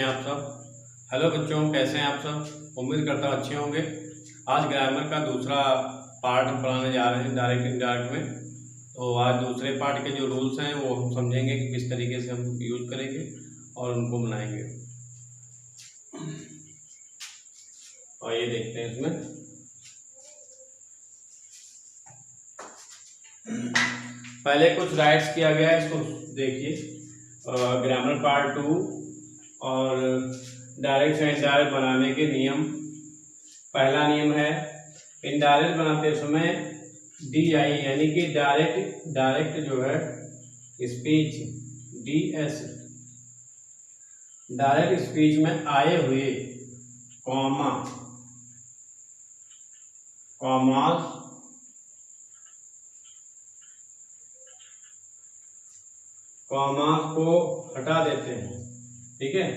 हैं आप सब। हेलो बच्चों, कैसे हैं आप सब? उम्मीद करता हूँ अच्छे होंगे। आज ग्रामर का दूसरा पार्ट हम पढ़ाने जा रहे हैं डायरेक्ट इनडायरेक्ट में। तो आज दूसरे पार्ट के जो रूल्स हैं वो हम समझेंगे कि किस तरीके से हम यूज करेंगे और उनको बनाएंगे। और ये देखते हैं इसमें पहले कुछ राइट्स किया गया है, इसको देखिए। ग्रामर पार्ट 2 और डायरेक्ट से इनडायरेक्ट बनाने के नियम। पहला नियम है, इनडायरेक्ट बनाते समय DI यानी कि डायरेक्ट जो है स्पीच DS, डायरेक्ट स्पीच में आए हुए कॉमास को हटा देते हैं। ठीक है,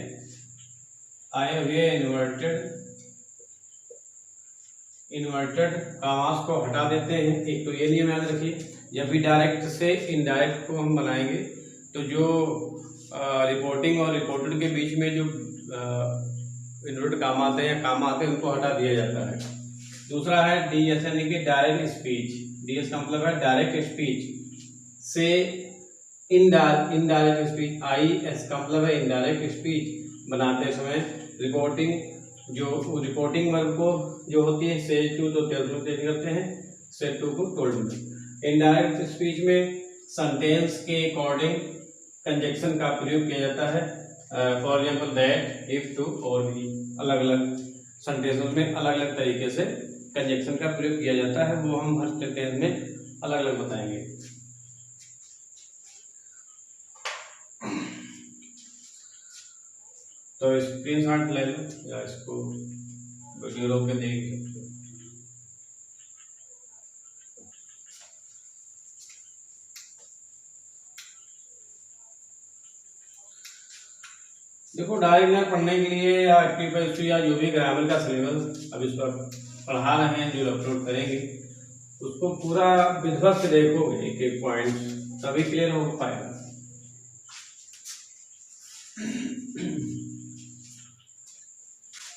आए हुए इन्वर्टेड कॉमास को हटा देते हैं। एक तो ये नियम याद रखिए, जब भी डायरेक्ट से इनडायरेक्ट को हम बनाएंगे तो जो रिपोर्टिंग और रिपोर्टेड के बीच में जो इन्वर्टेड काम आते हैं या काम आते हैं उनको हटा दिया जाता है। दूसरा है DS यानी कि डायरेक्ट स्पीच। DS का मतलब है डायरेक्ट स्पीच से इनडायरेक्ट स्पीच। IS का मतलब है इनडायरेक्ट स्पीच बनाते समय रिपोर्टिंग वर्ब को जो होती है सेज टू तो चेंज करते हैं, सेड टू को टोल्ड में। इनडायरेक्ट स्पीच में सेंटेंस के अकॉर्डिंग कंजक्शन का प्रयोग किया जाता है। For example that, if, to और भी अलग अलग सेंटेंस में अलग अलग तरीके से कंजक्शन का प्रयोग किया जाता है। वो हम हर सेंटेंस में अलग अलग बताएंगे। तो स्क्रीनशॉट ले लो या इसको वीडियो रोक के देख सकते हो। देखो, डायरेक्ट पढ़ने के लिए या एक्टिव या जो भी ग्रामर का सिलेबस अब इस पर पढ़ा रहे हैं, जो अपलोड करेंगे उसको पूरा विधिवत से देखोगे, एक एक पॉइंट, तभी क्लियर हो पाएगा।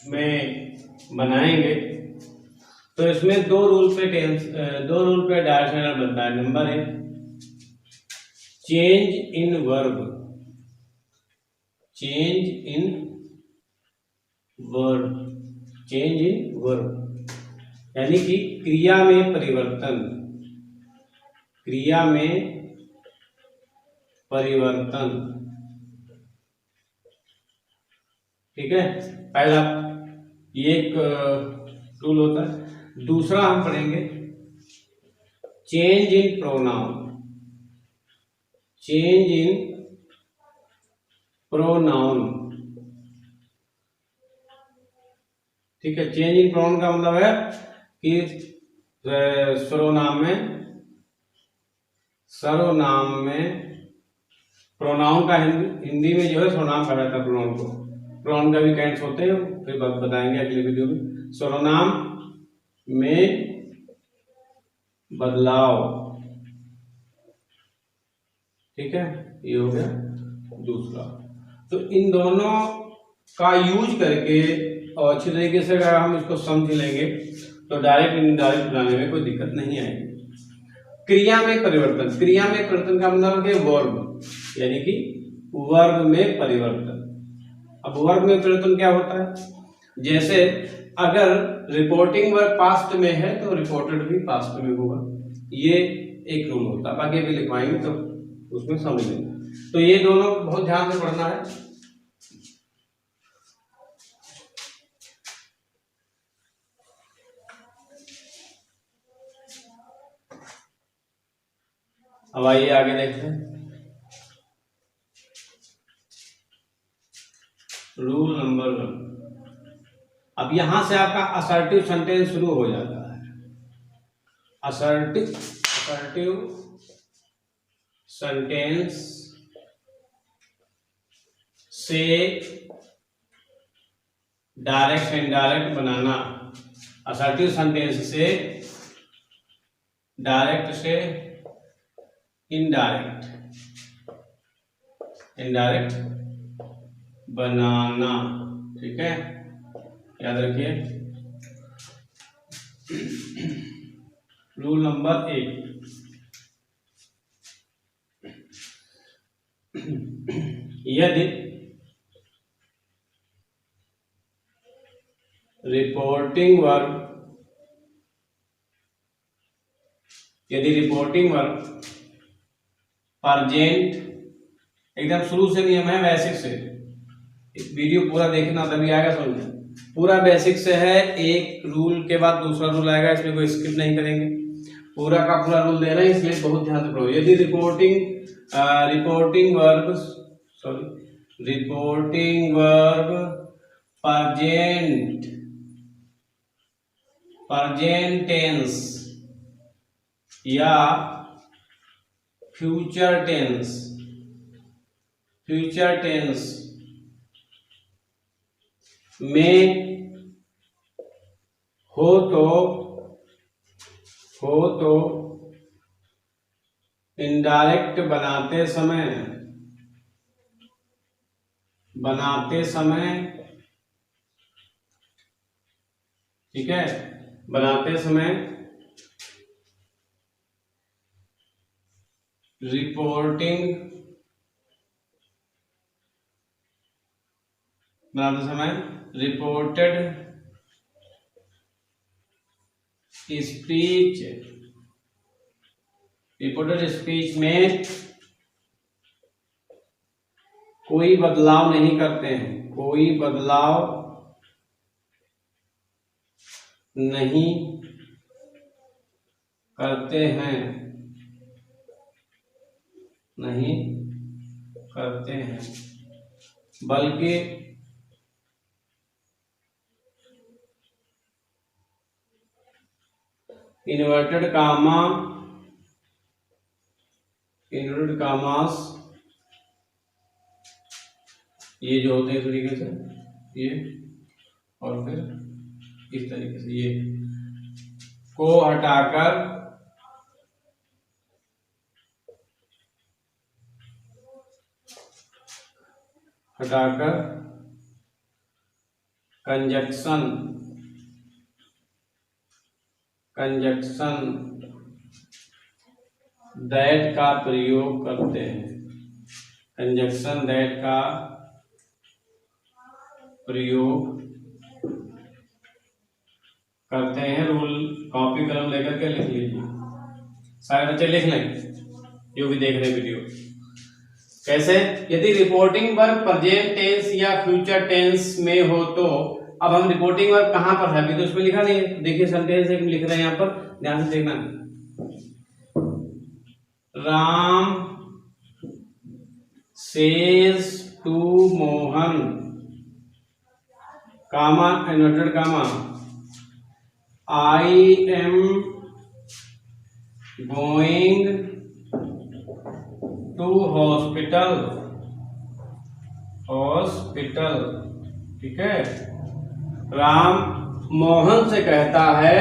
में बनाएंगे तो इसमें दो रूल पे डायरेक्ट बनता है। नंबर 1, चेंज इन वर्ब यानी कि क्रिया में परिवर्तन। ठीक है, पहला ये एक रूल होता है। दूसरा हम पढ़ेंगे चेंज इन प्रोनाउन। ठीक है, चेंज इन प्रोनाउन का मतलब है कि सर्वनाम में प्रोनाउन का हिंदी में जो है सर्वनाम कहा जाता है। प्रोनाउन का भी काइंड्स होते हैं, फिर बताएंगे अगले वीडियो में। सर्वनाम में बदलाव। ठीक है, ये हो गया दूसरा। तो इन दोनों का यूज करके और अच्छी तरीके से अगर हम इसको समझ लेंगे तो डायरेक्ट इनडायरेक्ट बनाने में कोई दिक्कत नहीं आएगी। क्रिया में परिवर्तन का मतलब है वर्ब, यानी कि वर्ब में परिवर्तन। अब वर्ब में परिवर्तन क्या होता है? जैसे अगर रिपोर्टिंग वर्ब पास्ट में है तो रिपोर्टेड भी पास्ट में होगा, ये एक रूल होता है। बाकी भी लिखवाएंगे तो उसमें समझ लेंगे। तो ये दोनों बहुत ध्यान से पढ़ना है। अब आइए आगे देखते हैं। Rule number 1। अब यहां से आपका असर्टिव सेंटेंस शुरू हो जाता है। असर्टिव सेंटेंस से डायरेक्ट इनडायरेक्ट बनाना। असर्टिव सेंटेंस से डायरेक्ट से इनडायरेक्ट बनाना। ठीक है, याद रखिए। रूल नंबर 1, यदि रिपोर्टिंग वर्ब परजेंट, एकदम शुरू से नियम है, बेसिक से, वीडियो पूरा देखना तभी आएगा समझ। पूरा बेसिक से है, एक रूल के बाद दूसरा रूल आएगा, इसमें कोई स्किप नहीं करेंगे, पूरा का पूरा रूल दे रहे हैं, इसलिए बहुत ध्यान से पढ़ो। यदि रिपोर्टिंग वर्ब परजेंट टेंस या फ्यूचर टेंस में हो तो इनडायरेक्ट बनाते समय, ठीक है, बनाते समय रिपोर्टेड स्पीच में कोई बदलाव नहीं करते हैं, बल्कि इन्वर्टेड कामास ये जो होते हैं इस तरीके से, ये और फिर इस तरीके से, ये को हटाकर कंजक्शन दैट का प्रयोग करते हैं, रूल कॉपी कलम लेकर के लिख लीजिए, सारे बच्चे लिख लें जो भी देख रहे वीडियो। कैसे? यदि रिपोर्टिंग वर्ब प्रेजेंट टेंस या फ्यूचर टेंस में हो तो, अब हम रिपोर्टिंग वर्ब कहां पर है, अभी तो उसमें लिखा नहीं है, देखिए सेंटेंस एक लिख रहे हैं यहाँ पर, ध्यान से देखना। Ram says to Mohan, comma inverted comma, I am going to hospital, ठीक है। राम मोहन से कहता है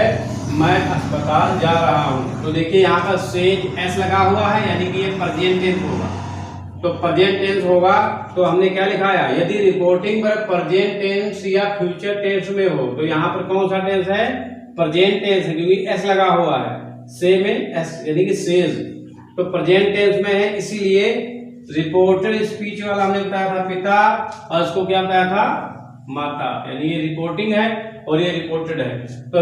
मैं अस्पताल जा रहा हूं, तो देखिए यहाँ पर सेज एस लगा हुआ है, यानी कि ये प्रेजेंट टेंस होगा, तो प्रेजेंट टेंस होगा तो हमने क्या लिखाया, यदि रिपोर्टिंग वर्ब प्रेजेंट टेंस या फ्यूचर टेंस में हो, तो यहाँ पर कौन सा टेंस है, प्रेजेंट टेंस है, क्योंकि एस लगा हुआ है, से में एस यानी कि सेज, तो प्रेजेंट टेंस में है, इसीलिए रिपोर्टेड स्पीच वाला हमने बताया था पिता, और इसको क्या बताया था, माता, यानी ये रिपोर्टिंग है और ये रिपोर्टेड है। तो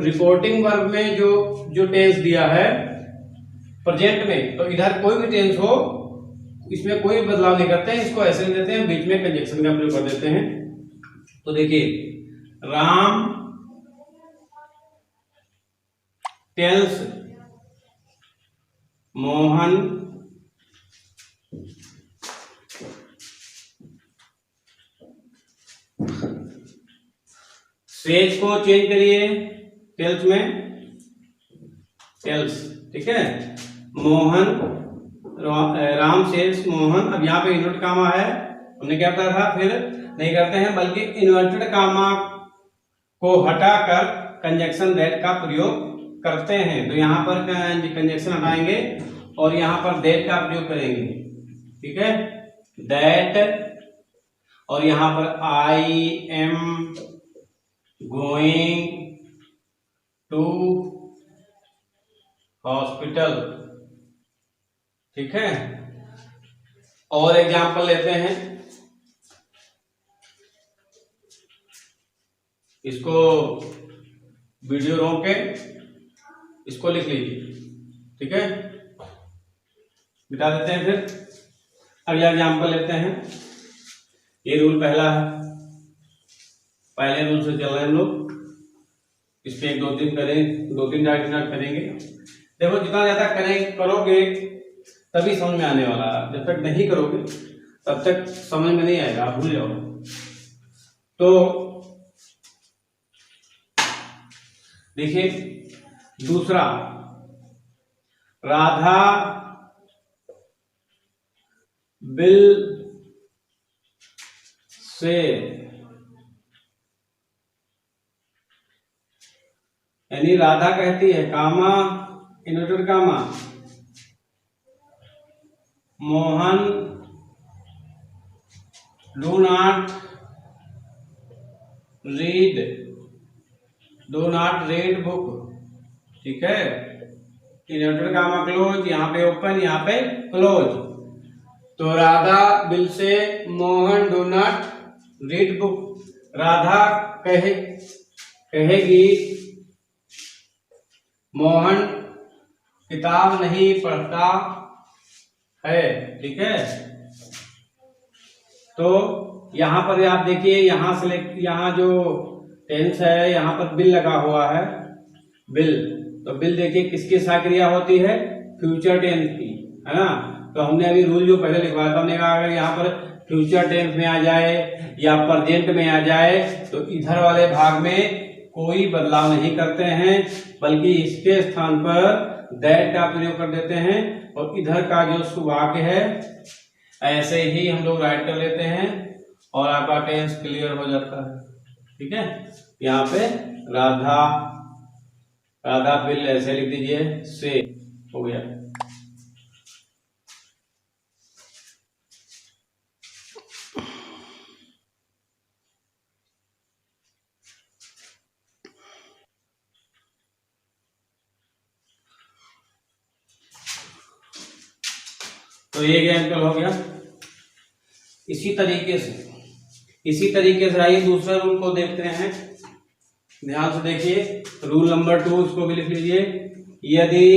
रिपोर्टिंग वर्ब में जो टेंस दिया है प्रेजेंट में, तो इधर कोई भी टेंस हो इसमें कोई बदलाव नहीं करते हैं, इसको ऐसे देते हैं, बीच में कंजक्शन का प्रयोग कर देते हैं। तो देखिए, राम टेल्स मोहन सेज को चेंज करिए टेल्स में, टेल्स, ठीक है। मोहन, राम सेज मोहन, अब यहाँ पे इन्वर्टेड कामा है, हमने क्या बताया था, फिर नहीं करते हैं, बल्कि इन्वर्टेड कामा को हटाकर कंजक्शन दैट का प्रयोग करते हैं। तो यहाँ पर कंजक्शन हटाएंगे और यहाँ पर दैट का प्रयोग करेंगे, ठीक है। दैट और यहां पर I am going to hospital. ठीक है, और एग्जाम्पल लेते हैं, इसको वीडियो रोक के इसको लिख लीजिए। ठीक है, मिटा देते हैं। फिर अगला एग्जाम्पल लेते हैं। ये रूल पहला है, पहले रूल से चल रहे हैं हम लोग। इस पे 2-3 करें, 2-3 डायरेक्ट करेंगे। देखो जितना ज्यादा करोगे तभी समझ में आने वाला है, जब तक नहीं करोगे तब तक समझ में नहीं आएगा, आप भूल जाओ। तो देखिए दूसरा, राधा बिल से, यानी राधा कहती है comma inverted comma Mohan do not read book. ठीक है, इन्वर्टेड कामा क्लोज, यहाँ पे ओपन, यहाँ पे क्लोज। तो राधा बिल से Mohan do not read book. Radha कहेगी मोहन किताब नहीं पढ़ता है। ठीक है, तो यहां पर आप देखिए, यहाँ जो टेंस है, यहाँ पर बिल लगा हुआ है, बिल। तो बिल देखिए किसकी क्रिया होती है, फ्यूचर टेंस की, है ना। तो हमने अभी रूल जो पहले लिखवाया था, हमने कहा अगर यहाँ पर फ्यूचर टेंस में आ जाए या प्रेजेंट में आ जाए तो इधर वाले भाग में कोई बदलाव नहीं करते हैं, बल्कि इसके स्थान पर दैट का प्रयोग कर देते हैं, और इधर का जो सुवाक्य है ऐसे ही हम लोग राइट कर लेते हैं और आपका टेंस क्लियर हो जाता है। ठीक है, यहाँ पे राधा बिल ऐसे लिख दीजिए, से हो गया। तो ये एग्जाम्पल हो गया। इसी तरीके से आइए दूसरे रूल को देखते हैं। ध्यान से देखिए, रूल नंबर 2, इसको भी लिख लीजिए। यदि